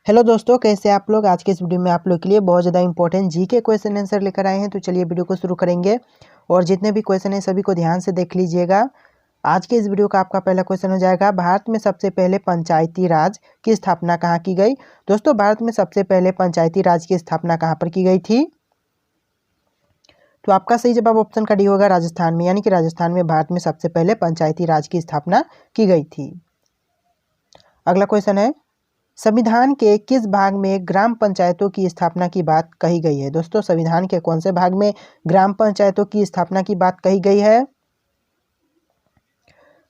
Hello दोस्तों, कैसे आप लोग। आज के इस वीडियो में आप लोग के लिए बहुत ज़्यादा इंपॉर्टेंट जी के क्वेश्चन आंसर लेकर आए हैं। तो चलिए वीडियो को शुरू करेंगे और जितने भी क्वेश्चन हैं सभी को ध्यान से देख लीजिएगा। आज के इस वीडियो का आपका पहला क्वेश्चन हो जाएगा, भारत में सबसे पहले पंचायती राज की स्थापना कहाँ की गई। दोस्तों, भारत में सबसे पहले पंचायती राज की स्थापना कहाँ पर की गई थी। तो आपका सही जवाब ऑप्शन का डी होगा, राजस्थान में। यानी कि राजस्थान में भारत में सबसे पहले पंचायती राज की स्थापना की गई थी। अगला क्वेश्चन है, संविधान के किस भाग में ग्राम पंचायतों की स्थापना की बात कही गई है। दोस्तों, संविधान के कौन से भाग में ग्राम पंचायतों की स्थापना की बात कही गई है।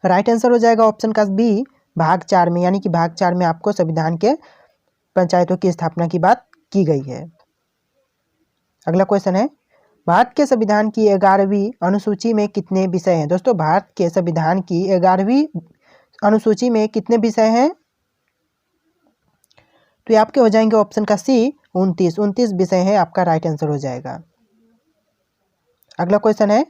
राइट आंसर हो जाएगा ऑप्शन का बी, भाग 4 में। यानी कि भाग 4 में आपको संविधान के पंचायतों की स्थापना की बात की गई है। अगला क्वेश्चन है, भारत के संविधान की 11वीं अनुसूची में कितने विषय हैं। दोस्तों, भारत के संविधान की 11वीं अनुसूची में कितने विषय हैं। तो ये आपके हो जाएंगे ऑप्शन का सी, 29 विषय है आपका राइट आंसर हो जाएगा। अगला क्वेश्चन है,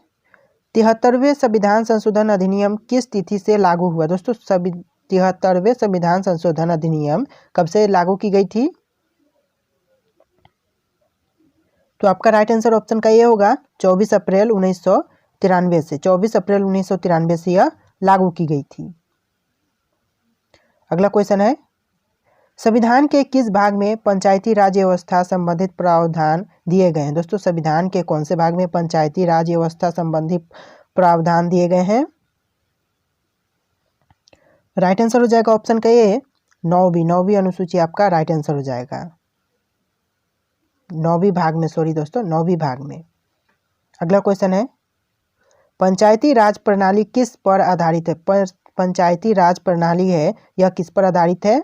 73वें संविधान संशोधन अधिनियम किस तिथि से लागू हुआ। दोस्तों, 73वें संविधान संशोधन अधिनियम कब से लागू की गई थी। तो आपका राइट आंसर ऑप्शन का ये होगा 24 अप्रैल 1993 से। 24 अप्रैल 1993 से यह लागू की गई थी। अगला क्वेश्चन है, संविधान के किस भाग में पंचायती राज व्यवस्था संबंधित प्रावधान दिए गए हैं। दोस्तों, संविधान के कौन से भाग में पंचायती राज व्यवस्था संबंधित प्रावधान दिए गए हैं। राइट आंसर हो जाएगा ऑप्शन का ये, 9वीं अनुसूची आपका राइट आंसर हो जाएगा। 9वीं भाग में, सॉरी दोस्तों, 9वीं भाग में। अगला क्वेश्चन है, पंचायती राज प्रणाली किस पर आधारित है। पंचायती राज प्रणाली है यह किस पर आधारित है।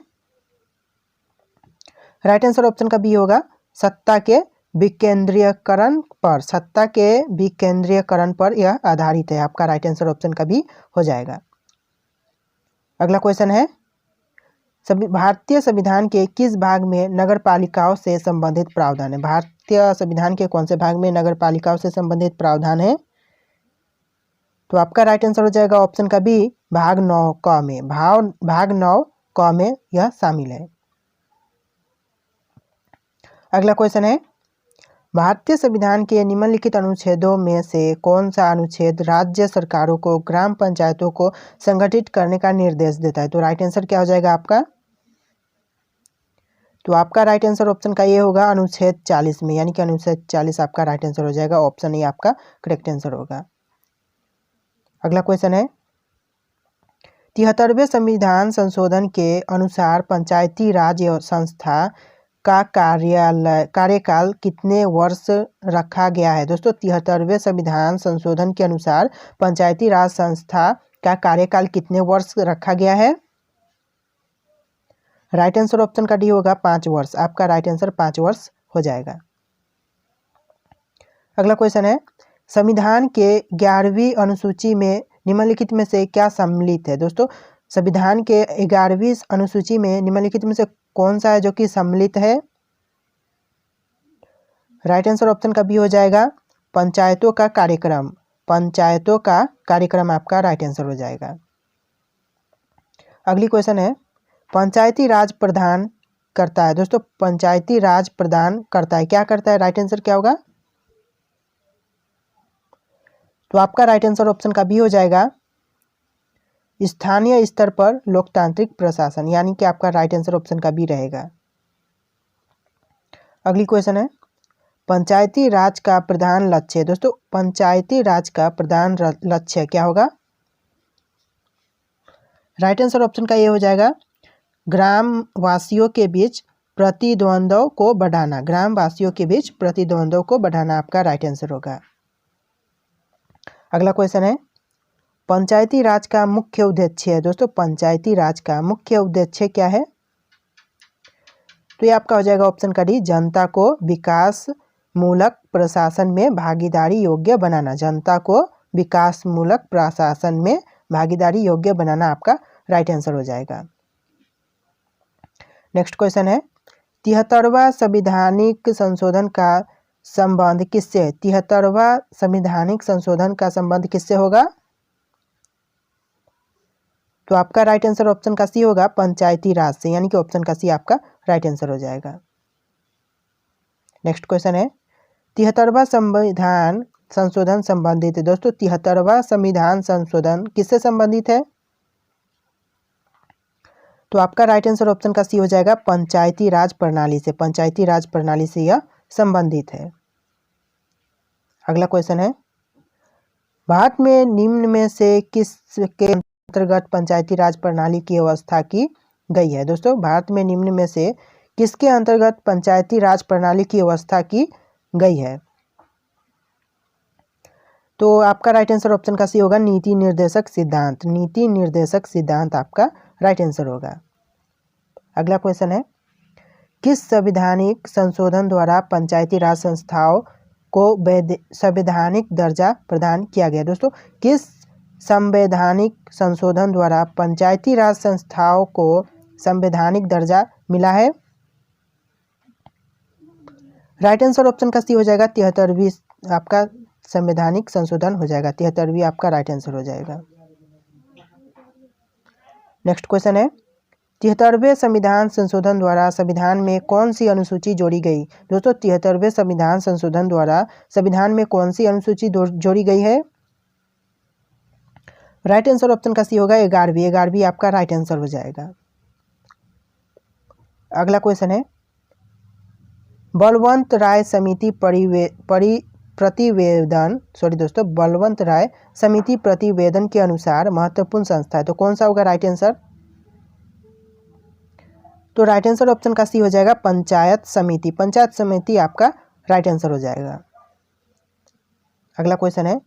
राइट आंसर ऑप्शन का बी होगा, सत्ता के विकेंद्रीयकरण पर। सत्ता के विकेंद्रीयकरण पर यह आधारित है। आपका राइट आंसर ऑप्शन का बी हो जाएगा। अगला क्वेश्चन है, भारतीय संविधान के किस भाग में नगर पालिकाओं से संबंधित प्रावधान है। भारतीय संविधान के कौन से भाग में नगर पालिकाओं से संबंधित प्रावधान है। तो आपका राइट आंसर हो जाएगा ऑप्शन का बी, भाग 9 क में। भाग 9 क में यह शामिल है। अगला क्वेश्चन है, भारतीय संविधान के निम्नलिखित अनुच्छेदों में से कौन सा अनुच्छेद राज्य सरकारों को ग्राम पंचायतों को संगठित करने का निर्देश देता है। तो राइट आंसर क्या हो जाएगा आपका। तो आपका राइट आंसर ऑप्शन का ये होगा, अनुच्छेद 40 में। यानी कि अनुच्छेद 40 आपका राइट आंसर हो जाएगा। ऑप्शन ए आपका करेक्ट आंसर होगा। अगला क्वेश्चन है, 73वें संविधान संशोधन के अनुसार पंचायती राज संस्था का कार्यकाल कितने वर्ष रखा गया है। दोस्तों, 73वें संविधान संशोधन के अनुसार पंचायती राज संस्था का कार्यकाल कितने वर्ष रखा गया है। राइट आंसर ऑप्शन का डी होगा, 5 वर्ष। आपका राइट आंसर 5 वर्ष हो जाएगा। अगला क्वेश्चन है, संविधान के 11वीं अनुसूची में निम्नलिखित में से क्या सम्मिलित है। दोस्तों, संविधान के 11वीं अनुसूची में निम्नलिखित में से कौन सा है जो कि सम्मिलित है। राइट आंसर ऑप्शन का बी हो जाएगा, पंचायतों का कार्यक्रम। पंचायतों का कार्यक्रम आपका राइट आंसर हो जाएगा। अगली क्वेश्चन है, पंचायती राज प्रदान करता है। दोस्तों, पंचायती राज प्रदान करता है, क्या करता है। राइट आंसर क्या होगा। तो आपका राइट आंसर ऑप्शन का बी हो जाएगा, स्थानीय स्तर पर लोकतांत्रिक प्रशासन। यानी कि आपका राइट आंसर ऑप्शन का बी रहेगा। अगली क्वेश्चन है, पंचायती राज का प्रधान लक्ष्य। दोस्तों, पंचायती राज का प्रधान लक्ष्य क्या होगा। राइट आंसर ऑप्शन का ये हो जाएगा, ग्राम वासियों के बीच प्रतिद्वंद्वों को बढ़ाना। ग्राम वासियों के बीच प्रतिद्वंद्वों को बढ़ाना आपका राइट आंसर होगा। अगला क्वेश्चन है, पंचायती राज का मुख्य उद्देश्य है। दोस्तों, पंचायती राज का मुख्य उद्देश्य क्या है। तो ये आपका हो जाएगा ऑप्शन का डी, जनता को विकास मूलक प्रशासन में भागीदारी योग्य बनाना। जनता को विकास मूलक प्रशासन में भागीदारी योग्य बनाना आपका राइट आंसर हो जाएगा। नेक्स्ट क्वेश्चन है, 73वां संवैधानिक संशोधन का संबंध किससे है। 73वां संवैधानिक संशोधन का संबंध किससे होगा। तो आपका राइट आंसर ऑप्शन का सी होगा, पंचायती राज से। यानी कि ऑप्शन का सी आपका राइट आंसर हो जाएगा। नेक्स्ट क्वेश्चन है 73वां संविधान संशोधन संबंधित है। दोस्तों 73वां संविधान संशोधन किससे संबंधित है? तो आपका राइट आंसर ऑप्शन का सी हो जाएगा, पंचायती राज प्रणाली से। पंचायती राज प्रणाली से यह संबंधित है। अगला क्वेश्चन है भारत में निम्न में से किसके अंतर्गत पंचायती राज प्रणाली की व्यवस्था की गई है? दोस्तों भारत में निम्न में से किसके अंतर्गत पंचायती राज प्रणाली की व्यवस्था की गई है? तो आपका राइट आंसर ऑप्शन का सी होगा, नीति निर्देशक सिद्धांत। नीति निर्देशक सिद्धांत आपका राइट आंसर होगा। अगला क्वेश्चन है किस संवैधानिक संशोधन द्वारा पंचायती राज संस्थाओं को संवैधानिक दर्जा प्रदान किया गया? दोस्तों किस संवैधानिक संशोधन द्वारा पंचायती राज संस्थाओं को संवैधानिक दर्जा मिला है? राइट आंसर ऑप्शन का सी हो जाएगा, 73वीं आपका संवैधानिक संशोधन हो जाएगा। 73वीं आपका राइट आंसर हो जाएगा। नेक्स्ट क्वेश्चन है 73वें संविधान संशोधन द्वारा संविधान में कौन सी अनुसूची जोड़ी गई? दोस्तों 73वें संविधान संशोधन द्वारा संविधान में कौन सी अनुसूची जोड़ी गई है? राइट आंसर ऑप्शन का सी होगा, 11वीं। 11वीं आपका राइट आंसर हो जाएगा। अगला क्वेश्चन है बलवंत राय समिति प्रतिवेदन बलवंत राय समिति प्रतिवेदन के अनुसार महत्वपूर्ण संस्था है। तो कौन सा होगा राइट आंसर? तो राइट आंसर ऑप्शन का सी हो जाएगा, पंचायत समिति। पंचायत समिति आपका राइट आंसर हो जाएगा। अगला क्वेश्चन है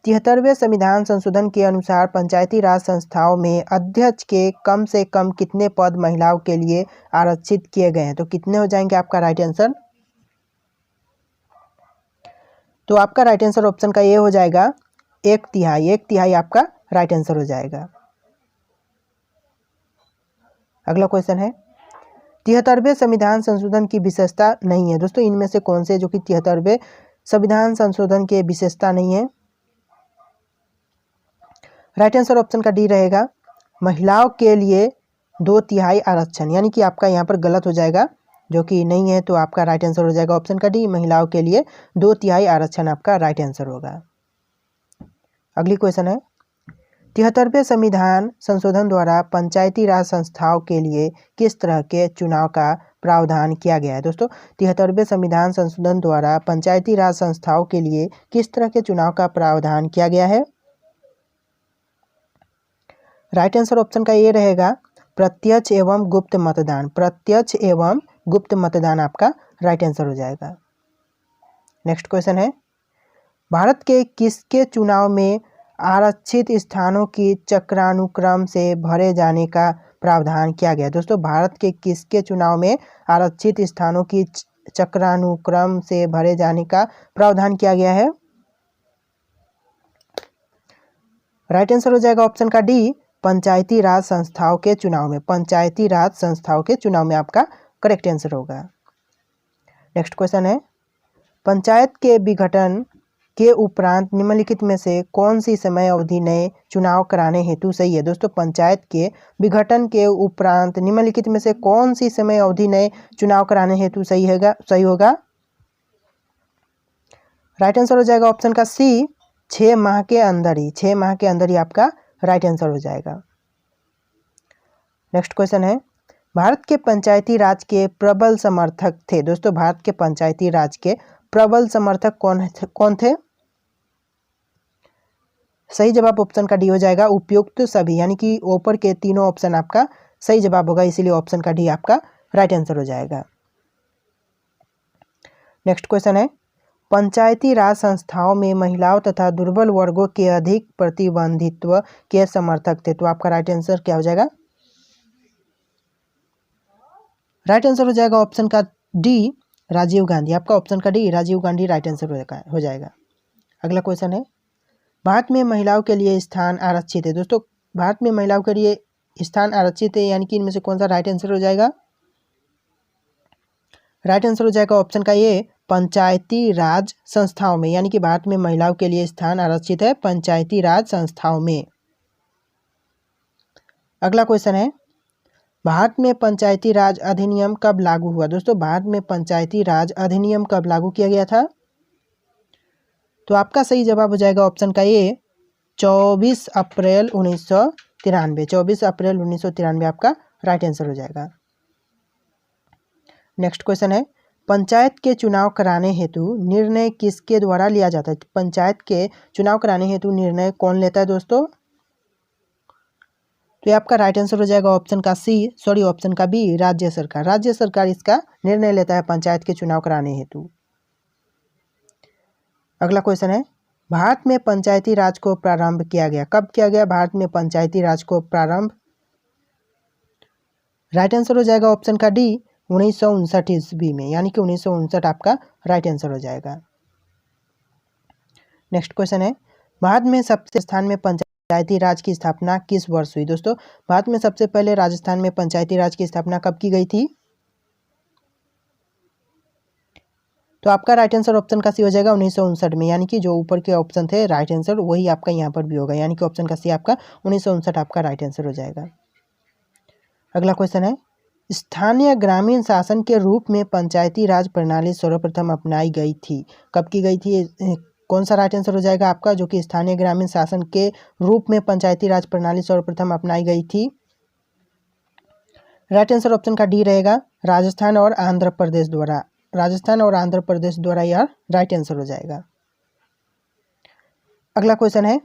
73वें संविधान संशोधन के अनुसार पंचायती राज संस्थाओं में अध्यक्ष के कम से कम कितने पद महिलाओं के लिए आरक्षित किए गए हैं? तो कितने हो जाएंगे आपका राइट आंसर? तो आपका राइट आंसर ऑप्शन का ये हो जाएगा, 1/3। 1/3 आपका राइट आंसर हो जाएगा। अगला क्वेश्चन है 73वें संविधान संशोधन की विशेषता नहीं है। दोस्तों इनमें से कौन से जो कि 73वें संविधान संशोधन के विशेषता नहीं है? राइट आंसर ऑप्शन का डी रहेगा, महिलाओं के लिए 2/3 आरक्षण। यानी कि आपका यहाँ पर गलत हो जाएगा, जो कि नहीं है। तो आपका राइट आंसर हो जाएगा ऑप्शन का डी, महिलाओं के लिए 2/3 आरक्षण आपका राइट आंसर होगा। अगली क्वेश्चन है 73वें संविधान संशोधन द्वारा पंचायती राज संस्थाओं के लिए किस तरह के चुनाव का प्रावधान किया गया है? दोस्तों 73वें संविधान संशोधन द्वारा पंचायती राज संस्थाओं के लिए किस तरह के चुनाव का प्रावधान किया गया है? राइट आंसर ऑप्शन का ये रहेगा, प्रत्यक्ष एवं गुप्त मतदान। प्रत्यक्ष एवं गुप्त मतदान आपका राइट आंसर हो जाएगा। नेक्स्ट क्वेश्चन है भारत के किसके चुनाव में आरक्षित स्थानों की चक्रानुक्रम से भरे जाने का प्रावधान किया गया? दोस्तों भारत के किसके चुनाव में आरक्षित स्थानों की चक्रानुक्रम से भरे जाने का प्रावधान किया गया है? राइट आंसर हो जाएगा ऑप्शन का डी, पंचायती राज संस्थाओं के चुनाव में। पंचायती राज संस्थाओं के चुनाव में आपका करेक्ट आंसर होगा। नेक्स्ट क्वेश्चन है पंचायत के विघटन के उपरांत निम्नलिखित में से कौन सी समय अवधि नए चुनाव कराने हेतु सही है? दोस्तों पंचायत के विघटन के उपरांत निम्नलिखित में से कौन सी समय अवधि नए चुनाव कराने हेतु सही होगा? राइट आंसर हो जाएगा ऑप्शन का सी, 6 माह के अंदर ही। 6 माह के अंदर ही आपका राइट आंसर हो जाएगा। नेक्स्ट क्वेश्चन है भारत के पंचायती राज के प्रबल समर्थक थे। दोस्तों भारत के पंचायती राज के प्रबल समर्थक कौन थे? सही जवाब ऑप्शन का डी हो जाएगा, उपयुक्त सभी। यानी कि ऊपर के तीनों ऑप्शन आपका सही जवाब होगा, इसीलिए ऑप्शन का डी आपका राइट आंसर हो जाएगा। नेक्स्ट क्वेश्चन है पंचायती राज संस्थाओं में महिलाओं तथा दुर्बल वर्गों के अधिक प्रतिबंधित्व के समर्थक थे। तो आपका राइट आंसर क्या हो जाएगा? राइट आंसर हो जाएगा ऑप्शन का डी, राजीव गांधी। आपका ऑप्शन का D, Rajiv Gandhi right answer हो जाएगा। अगला क्वेश्चन है भारत में महिलाओं के लिए स्थान आरक्षित है। दोस्तों भारत में महिलाओं के लिए स्थान आरक्षित है, यानी कि इनमें से कौन सा राइट आंसर हो जाएगा? राइट आंसर हो जाएगा ऑप्शन का ये, पंचायती राज संस्थाओं में। यानी कि भारत में महिलाओं के लिए स्थान आरक्षित है पंचायती राज संस्थाओं में। अगला क्वेश्चन है भारत में पंचायती राज अधिनियम कब लागू हुआ? दोस्तों भारत में पंचायती राज अधिनियम कब लागू किया गया था? तो आपका सही जवाब हो जाएगा ऑप्शन का ए 24 अप्रैल 1993। 24 अप्रैल 1993 आपका राइट आंसर हो जाएगा। नेक्स्ट क्वेश्चन है, पंचायत के चुनाव कराने हेतु निर्णय किसके द्वारा लिया जाता है? पंचायत के चुनाव कराने हेतु निर्णय कौन लेता है दोस्तों? तो ये आपका राइट आंसर हो जाएगा ऑप्शन का बी राज्य सरकार। राज्य सरकार इसका निर्णय लेता है पंचायत के चुनाव कराने हेतु। अगला क्वेश्चन है, भारत में पंचायती राज को प्रारंभ किया गया, कब किया गया भारत में पंचायती राज को प्रारंभ? राइट आंसर हो जाएगा ऑप्शन का डी 1959 ईस्वी में, यानी कि 1959 आपका राइट आंसर हो जाएगा। नेक्स्ट क्वेश्चन है, भारत में सबसे स्थान में पंचायती राज की स्थापना किस वर्ष हुई? दोस्तों भारत में सबसे पहले राजस्थान में पंचायती राज की स्थापना कब की गई थी? तो आपका राइट आंसर ऑप्शन का सी हो जाएगा 1959 में, यानी कि जो ऊपर के ऑप्शन थे राइट आंसर वही आपका यहाँ पर भी होगा, यानी कि ऑप्शन का सी आपका 1959 आपका राइट आंसर हो जाएगा। अगला क्वेश्चन है, स्थानीय ग्रामीण शासन के रूप में पंचायती राज प्रणाली सर्वप्रथम अपनाई गई थी, कब की गई थी? कौन सा राइट आंसर हो जाएगा आपका, जो कि स्थानीय ग्रामीण शासन के रूप में पंचायती राज प्रणाली सर्वप्रथम अपनाई गई थी? राइट आंसर ऑप्शन का डी रहेगा, राजस्थान और आंध्र प्रदेश द्वारा। राजस्थान और आंध्र प्रदेश द्वारा यह राइट आंसर हो जाएगा। अगला क्वेश्चन है,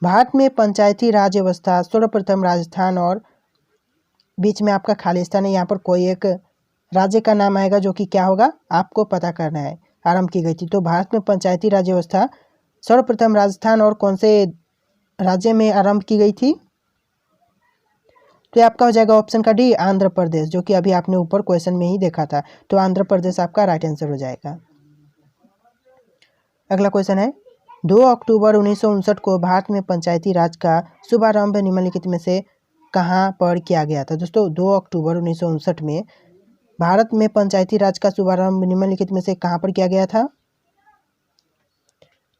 भारत में पंचायती राज व्यवस्था सर्वप्रथम राजस्थान और बीच में आपका खालिस्तान है, यहाँ पर कोई एक राज्य का नाम आएगा जो कि क्या होगा आपको पता करना है, आरंभ की गई थी। तो भारत में पंचायती राज व्यवस्था सर्वप्रथम राजस्थान और कौन से राज्य में आरंभ की गई थी? तो ये आपका हो जाएगा ऑप्शन का डी आंध्र प्रदेश, जो कि अभी आपने ऊपर क्वेश्चन में ही देखा था। तो आंध्र प्रदेश आपका राइट आंसर हो जाएगा। अगला क्वेश्चन है, 2 अक्टूबर 1959 को भारत में पंचायती राज का शुभारंभ निम्नलिखित में से कहाँ पर किया गया था? दोस्तों 2 अक्टूबर 1959 में भारत में पंचायती राज का शुभारंभ निम्नलिखित में से कहाँ पर किया गया था?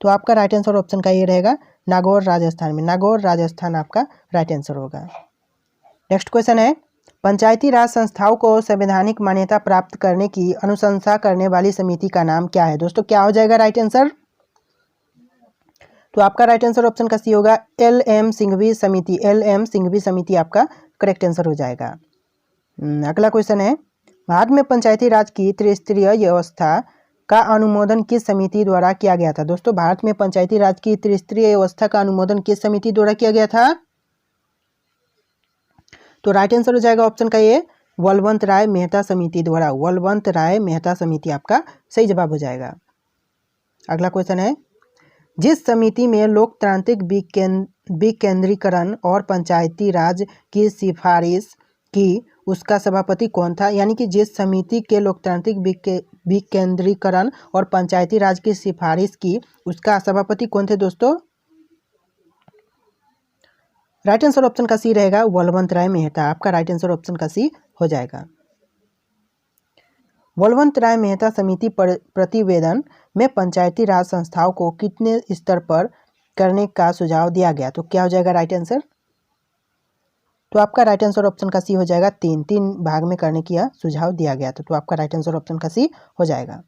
तो आपका राइट आंसर ऑप्शन का ये रहेगा नागौर राजस्थान में। नागौर राजस्थान आपका राइट आंसर होगा। नेक्स्ट क्वेश्चन है, पंचायती राज संस्थाओं को संवैधानिक मान्यता प्राप्त करने की अनुशंसा करने वाली समिति का नाम क्या है? दोस्तों क्या हो जाएगा राइट आंसर? तो आपका राइट आंसर ऑप्शन का सी होगा LM सिंघवी समिति। LM सिंघवी समिति आपका करेक्ट आंसर हो जाएगा। अगला क्वेश्चन है, भारत में पंचायती राज की त्रिस्तरीय व्यवस्था का अनुमोदन किस समिति द्वारा किया गया था? दोस्तों भारत में पंचायती राज की त्रिस्तरीय व्यवस्था का अनुमोदन किस समिति द्वारा किया गया था? तो राइट आंसर हो जाएगा ऑप्शन का ये बलवंत राय मेहता समिति द्वारा। बलवंत राय मेहता समिति आपका सही जवाब हो जाएगा। अगला क्वेश्चन है, जिस समिति में लोकतांत्रिक विकेंद्रीकरण और पंचायती राज की सिफारिश की उसका सभापति कौन था? यानी कि जिस समिति के लोकतांत्रिक विकेंद्रीकरण और पंचायती राज की सिफारिश की उसका सभापति कौन थे दोस्तों? राइट आंसर ऑप्शन का सी रहेगा बलवंत राय मेहता। आपका राइट आंसर ऑप्शन का सी हो जाएगा। बलवंत राय मेहता समिति प्रतिवेदन में पंचायती राज संस्थाओं को कितने स्तर पर करने का सुझाव दिया गया? तो क्या हो जाएगा राइट आंसर? तो आपका राइट आंसर ऑप्शन का सी हो जाएगा, तीन भाग में करने की सुझाव दिया गया था। तो आपका राइट आंसर ऑप्शन का सी हो जाएगा।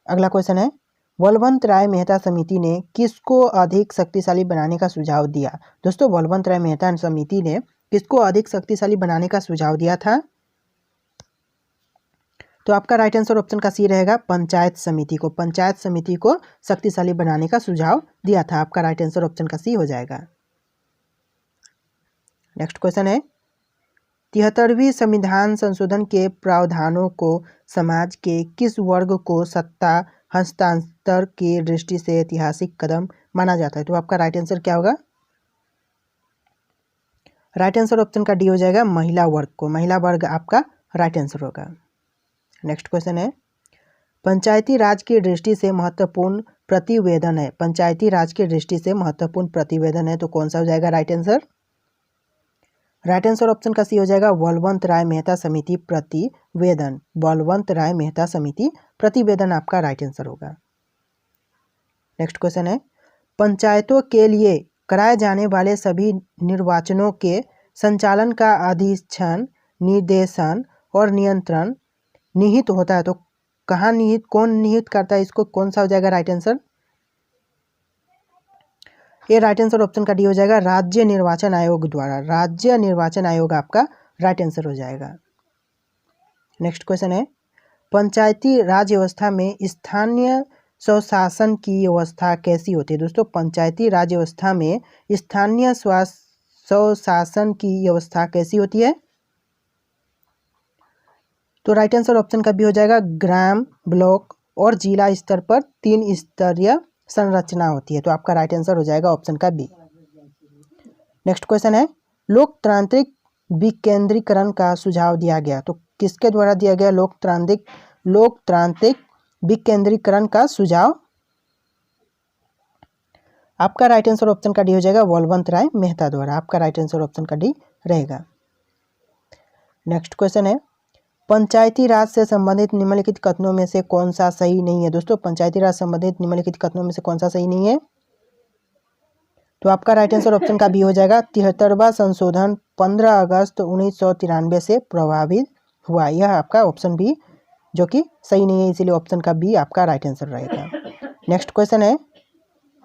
अगला क्वेश्चन है, बलवंत राय मेहता समिति ने किसको अधिक शक्तिशाली बनाने का सुझाव दिया? दोस्तों बलवंत राय मेहता समिति ने किसको अधिक शक्तिशाली बनाने का सुझाव दिया था? तो आपका राइट आंसर ऑप्शन का सी रहेगा पंचायत समिति को। पंचायत समिति को शक्तिशाली बनाने का सुझाव दिया था। आपका राइट आंसर ऑप्शन का सी हो जाएगा। नेक्स्ट क्वेश्चन है, 73वीं संविधान संशोधन के प्रावधानों को समाज के किस वर्ग को सत्ता हस्तांतर की दृष्टि से ऐतिहासिक कदम माना जाता है? तो आपका राइट आंसर क्या होगा? राइट आंसर ऑप्शन का डी हो जाएगा महिला वर्ग को। महिला वर्ग आपका राइट आंसर होगा। नेक्स्ट क्वेश्चन है, पंचायती राज की दृष्टि से महत्वपूर्ण प्रतिवेदन है। पंचायती राज की दृष्टि से महत्वपूर्ण प्रतिवेदन है तो कौन सा हो जाएगा right answer? Right answer option का सी हो जाएगा बलवंत राय मेहता समिति प्रतिवेदन। बलवंत राय मेहता समिति प्रतिवेदन आपका राइट आंसर होगा। नेक्स्ट क्वेश्चन है, पंचायतों के लिए कराए जाने वाले सभी निर्वाचनों के संचालन का अधिक्षण, निर्देशन और नियंत्रण निहित होता है। तो कहाँ निहित, कौन निहित करता है इसको, कौन सा हो जाएगा राइट आंसर? ये राइट आंसर ऑप्शन का डी हो जाएगा, राज्य निर्वाचन आयोग द्वारा। राज्य निर्वाचन आयोग आपका राइट आंसर हो जाएगा। नेक्स्ट क्वेश्चन है, पंचायती राज व्यवस्था में स्थानीय स्वशासन की व्यवस्था कैसी होती है? दोस्तों, पंचायती राज व्यवस्था में स्थानीय स्वशासन की व्यवस्था कैसी होती है? तो राइट आंसर ऑप्शन का बी हो जाएगा, ग्राम, ब्लॉक और जिला स्तर पर 3 स्तरीय संरचना होती है। तो आपका राइट आंसर हो जाएगा ऑप्शन का बी। नेक्स्ट क्वेश्चन है, लोकतांत्रिक विकेंद्रीकरण का सुझाव दिया गया। तो किसके द्वारा दिया गया लोकतांत्रिक विकेंद्रीकरण का सुझाव? आपका राइट आंसर ऑप्शन का डी हो जाएगा, बलवंत राय मेहता द्वारा। आपका राइट आंसर ऑप्शन का डी रहेगा। नेक्स्ट क्वेश्चन है, पंचायती राज से संबंधित निम्नलिखित कथनों में से कौन सा सही नहीं है? दोस्तों, पंचायती राज संबंधित निम्नलिखित कथनों में से कौन सा सही नहीं है? तो आपका राइट आंसर ऑप्शन का बी हो जाएगा, 73वां संशोधन 15 अगस्त 1993 से प्रभावित हुआ। यह आपका ऑप्शन बी जो कि सही नहीं है, इसीलिए ऑप्शन का बी आपका राइट आंसर रहेगा। नेक्स्ट क्वेश्चन है,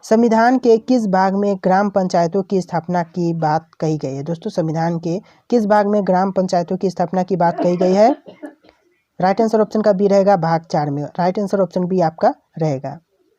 संविधान के किस भाग में ग्राम पंचायतों की स्थापना की बात कही गई है? दोस्तों, संविधान के किस भाग में ग्राम पंचायतों की स्थापना की बात कही गई है? राइट आंसर ऑप्शन का बी रहेगा, भाग 4 में। राइट आंसर ऑप्शन बी आपका रहेगा।